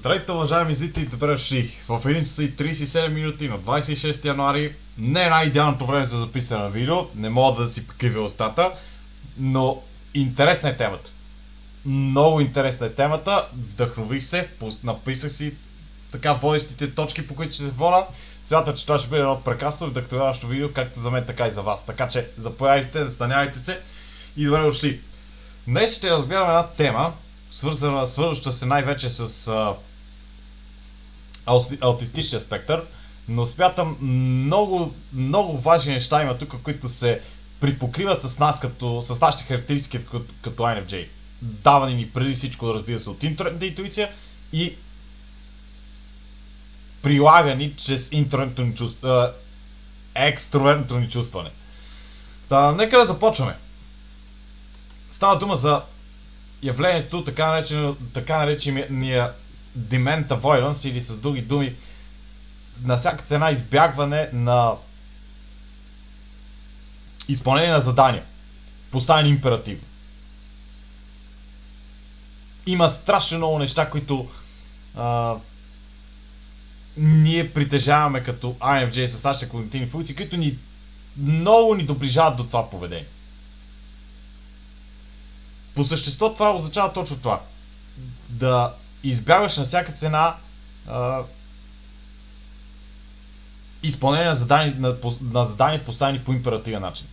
Здравейте, уважаеми зрители, добре дошли в 1 часа и 37 минути на 26 януари. Не е най-идеалното време за записане на видео, не мога да си покривя устата, но интересна е темата. Много интересна е темата, вдъхнових се, написах си така водещите точки, по които ще се воля. Смятам, че това ще бъде едно прекрасно вдъхновяващо видео, както за мен, така и за вас. Така че заповядайте, настанявайте се и добре дошли. Днес ще разгледаме една тема, свързваща се най-вече с аутистичния спектър, но смятам много важни неща има тук, които се припокриват с нас, с нашите характеристики като INFJ. Давани ни преди всичко, да разбира се, от интровертната интуиция и прилагани чрез екстровертното ни чувстване. Нека да започваме. Става дума за явлението, така наречения demand avoidance, или с други думи, на всяка цена избягване на изпълнение на задания, поставени императивно. Има страшно много неща, които ние притежаваме като INFJ с нашите когнитивни функции, които много ни доближават до това поведение. По същество това означава точно това. Да избягваш на всяка цена изпълнение на задания, поставени по императивен начин.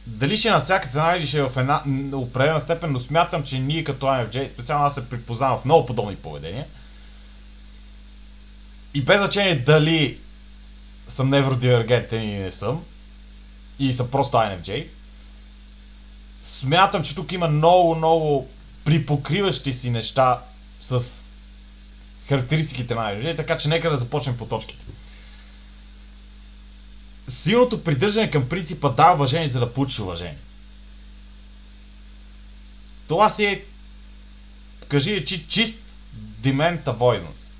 Дали ще е на всяка цена или ще е в една определена степен, но смятам, че ние като INFJ, специално аз се припознавам в много подобни поведения. И без значение дали съм невродивергентен или не съм, или съм просто INFJ, смятам, че тук има много припокриващи си неща с характеристиките на INFJ, така че нека да започнем по точките. Силното придържане към принципа дава уважение, за да получиш уважение. Това си е, кажи чист demand avoidance.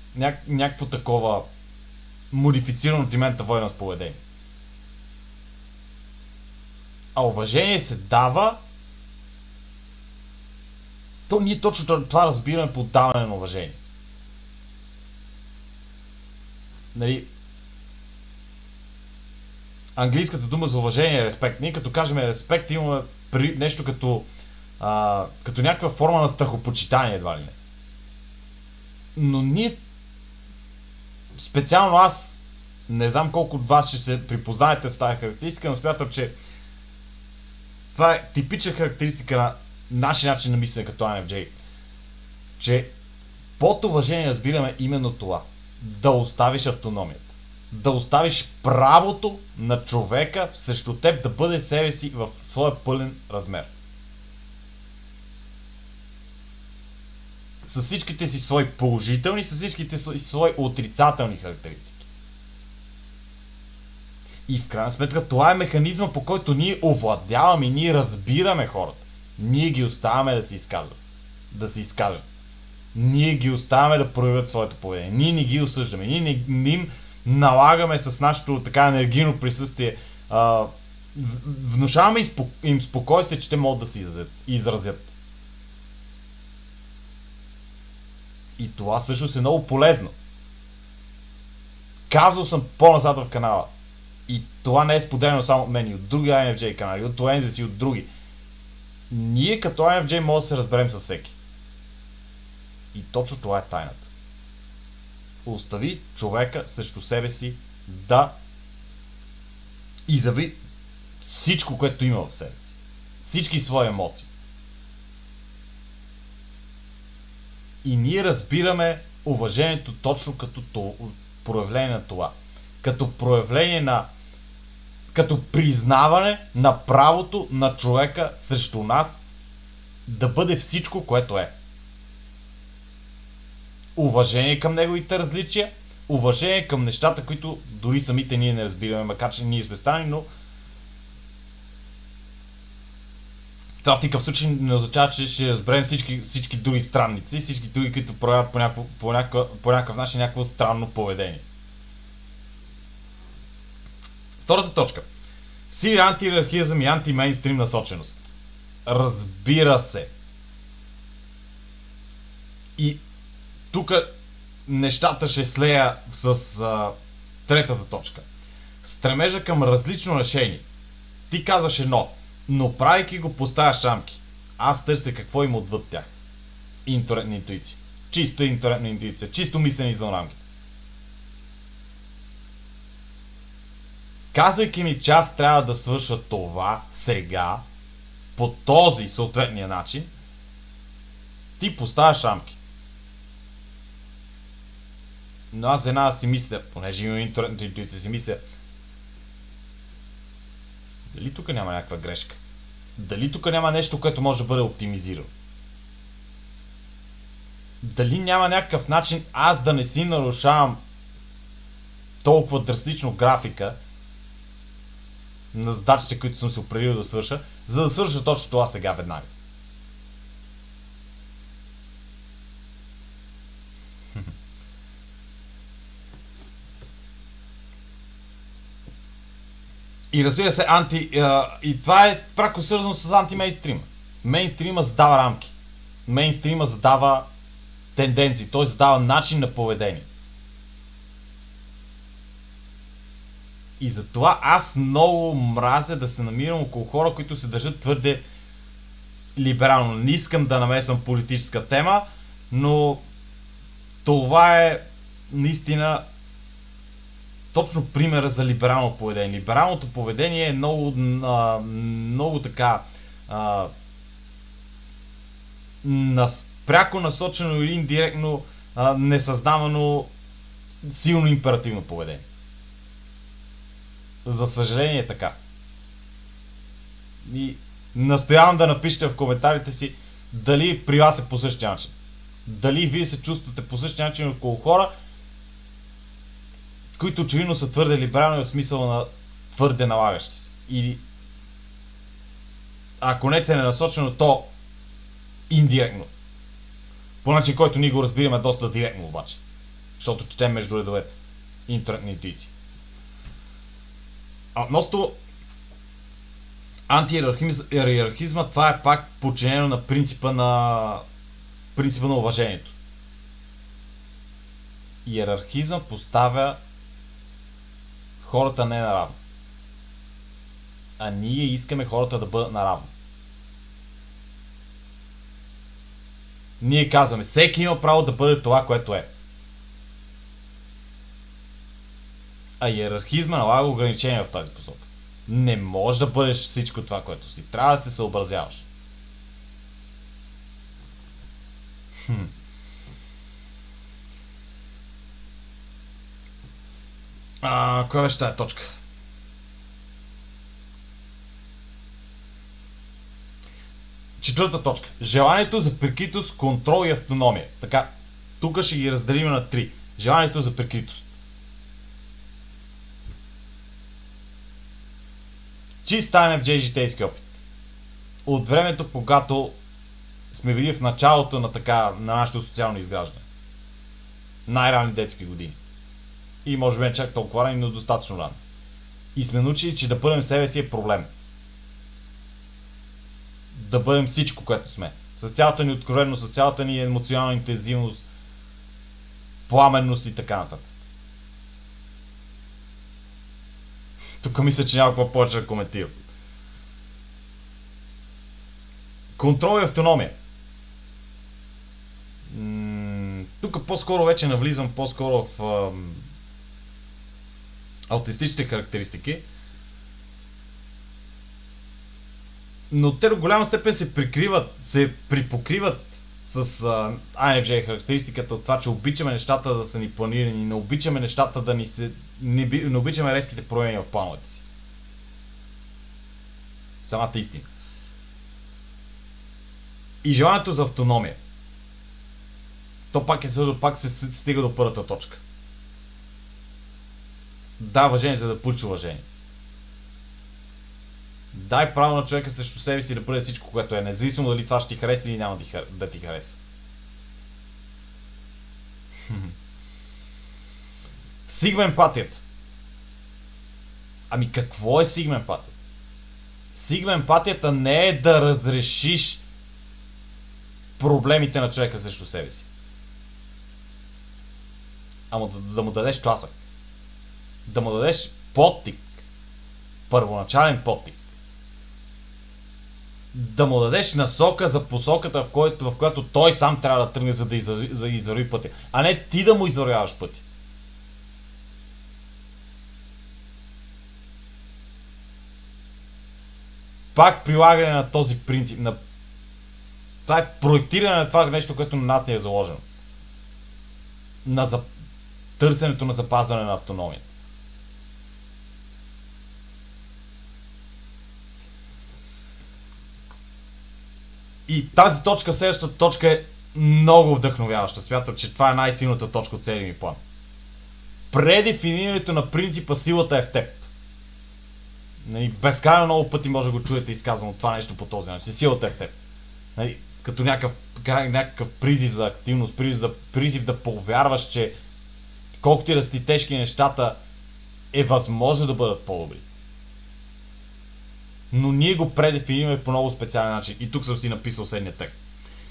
Някакво такова модифицирано demand avoidance поведение. А уважение се дава, то ние точно това разбираме под даване на уважение. Английската дума за уважение е респект. Ние като кажем респект, имаме нещо като някаква форма на страхопочитание, едва ли не. Но ние, специално аз, не знам колко от вас ще се припознаете с тази характеристика, но смятам, че това е типична характеристика на нашия начин на мислене като INFJ. Че под уважение разбираме именно това. Да оставиш автономията. Да оставиш правото на човека срещу теб да бъде себе си в своя пълен размер. С всичките си свои положителни, с всичките си свои отрицателни характеристики. И в крайна сметка това е механизма, по който ние овладяваме и ние разбираме хората. Ние ги оставяме да се изкажат. Ние ги оставяме да проявят своето поведение. Ние не ги осъждаме. Ние не им налагаме с нашето така енергийно присъствие. Внушаваме им спокойствие, че те могат да се изразят. И това всъщност е много полезно. Казал съм по-назад в канала. И това не е споделено само от мен и от други INFJ канали, от Oenzis и от други. Ние като INFJ може да се разберем със всеки. И точно това е тайната. Остави човека срещу себе си да изяви всичко, което има в себе си. Всички свои емоции. И ние разбираме уважението точно като проявление на това. Като проявление като признаване на правото на човека срещу нас да бъде всичко, което е. Уважение към неговите различия, уважение към нещата, които дори самите ние не разбираме, макар че ние сме странни, но това в никакъв случай не означава, че ще разберем всички други странници, всички други, които проявят по някакъв начин някакво странно поведение. Втората точка. Сили антииерархизъм и антимейнстрим насоченост. Разбира се. И тук нещата ще слея с третата точка. Стремежа към различно решение. Ти казваш едно, но правейки го поставяш рамки. Аз търся какво има отвъд тях. Интернетна интуиция. Чисто интернетна интуиция. Чисто мислене извън рамките. Казвайки ми, че аз трябва да свърша това сега, по този съответния начин, ти поставяш рамки. Но аз веднага си мисля, понеже имам интернетната интуиция, си мисля, дали тук няма някаква грешка? Дали тук няма нещо, което може да бъде оптимизирано? Дали няма някакъв начин аз да не си нарушавам толкова драстично графика на задачите, които съм се определил да свърша, за да свърша точно това сега веднага? И разбира се, и това е пряко свързано с антимейнстрима. Мейнстрима задава рамки. Мейнстрима задава тенденции, т.е. задава начин на поведение. И затова аз много мразя да се намирам около хора, които се държат твърде либерално. Не искам да намесвам политическа тема, но това е наистина точно примера за либерално поведение. Либералното поведение е много така пряко насочено или индиректно несъзнавано силно императивно поведение. За съжаление е така. И настоявам да напишете в коментарите си дали при вас е по същия начин. Дали вие се чувствате по същия начин около хора, които очевидно са твърде либерални в смисъл на твърде налагащи се. Или ако не целенасочено, то индиректно. По начин, който ние го разбираме доста директно обаче. Защото четем между редовете. Интернетна интуиция. Относно антииерархизма, това е пак подчинено на принципа на уважението. Иерархизъм поставя хората не наравно. А ние искаме хората да бъдат наравно. Ние казваме, всеки има право да бъде това, което е. А иерархизма налага ограничения в тази посока. Не можеш да бъдеш всичко това, което си. Трябва да се съобразяваш. Коя беше тая точка? Четвърта точка. Желанието за прикритост, контрол и автономия. Така, тук ще ги разделим на три. Желанието за прикритост. Чист стане в житейски опит. От времето, когато сме били в началото на нашето социално изграждане. Най-ранни детски години. И може би не чак толкова рано, но достатъчно рано. И сме научили, че да бъдем себе си е проблем. Да бъдем всичко, което сме. С цялата ни откровеност, с цялата ни емоционална интензивност, пламенност и така нататък. Тук мисля, че няма какво повече да коментирам. Контрол и автономия. Тук по-скоро вече навлизам по-скоро в аутистичните характеристики. Но те до голяма степен се припокриват с INFJ характеристиката от това, че обичаме нещата да са ни планирани, не обичаме нещата да не обичаме резките промени в плановете си. Самата истина. И желанието за автономия. То пак се стига до първата точка. Да, уважение, за да получи уважение. Дай право на човека срещу себе си да бъде всичко, което е, независимо дали това ще ти хареса или няма да ти хареса. Сигма-емпатията. Ами какво е сигма-емпатията? Сигма-емпатията не е да разрешиш проблемите на човека срещу себе си. ама да му дадеш тласък. Да му дадеш подтик. Първоначален подтик. Да му дадеш насока за посоката, в която той сам трябва да тръгне, за да извърви пътя. А не ти да му извървяваш пътя. Пак прилагане на този принцип. Това е проектиране на това нещо, което на нас не е заложено. На търсенето на запазване на автономията. И тази точка, следващата точка е много вдъхновяваща. Смятам, че това е най-силната точка от целия ми план. Предефинирането на принципа силата е в теб. Нали, безкрайно много пъти може да го чуете изказано това нещо по този начин. Силата е в теб. Нали, като някакъв призив за активност, призив да повярваш, че колкото и да сте тежки нещата, е възможно да бъдат по-добри. Но ние го предефинираме по много специален начин. И тук съм си написал следния текст.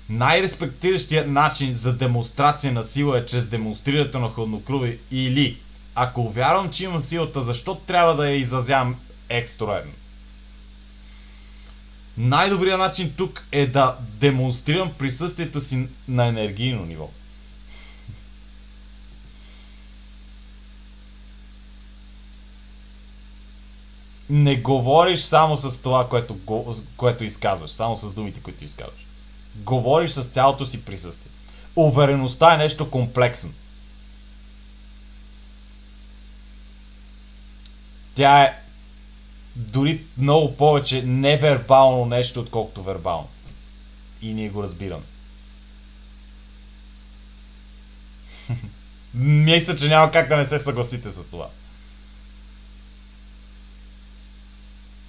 Най-респектиращият начин за демонстрация на сила е чрез демонстрирането на хладнокръвие, или ако вярвам, че имам силата, защо трябва да я изразявам екстроверно? Най-добрият начин тук е да демонстрирам присъствието си на енергийно ниво. Не говориш само с това, което изказваш, само с думите, които изказваш. Говориш с цялото си присъствие. Увереността е нещо комплексно. Тя е дори много повече невербално нещо, отколкото вербално. И ние го разбираме. Мисля, че няма как да не се съгласите с това.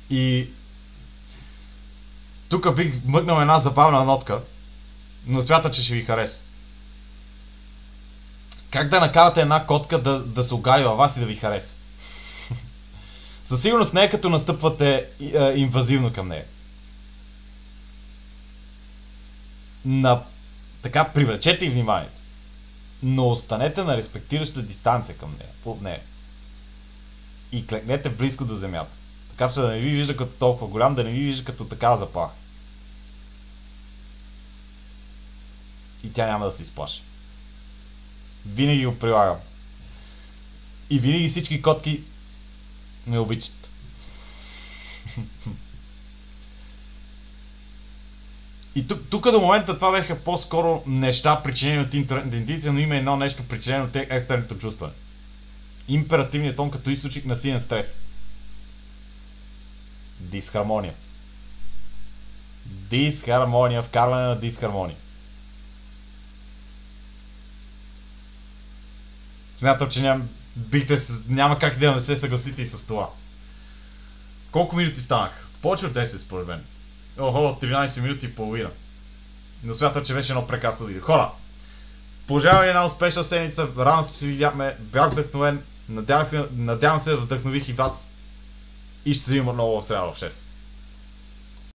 И тук бих мъкнал една забавна нотка, но смятам, че ще ви хареса. Как да накарате една котка да се огади във вас и да ви хареса? Със сигурност не е като настъпвате инвазивно към нея. Така привлечете и вниманието. Но останете на респектираща дистанция към нея, от нея. И клекнете близко до земята. Така че да не ви вижда като толкова голям, да не ви вижда като такава заплаха. И тя няма да се изплаши. Винаги го прилагам. И винаги всички котки ме обичат. И тук до момента това бяха по-скоро неща, причинени от интернетната интуиция, но има едно нещо, причинено от екстерното чувстване. Императивният тон като източник на силен стрес. Дисхармония. Дисхармония, вкарване на дисхармония. Смятам, че няма как да не се съгласите и с това. Колко минути станах? Повече от 10 според мен. Охо, 13 минути и половина. Но смятам, че беше едно прекрасно видео. Хора, пожелавам една успешна седмица. Рано се видяхме, бях вдъхновен. Надявам се да вдъхнових и вас. И ще се видим отново в сряда в 6.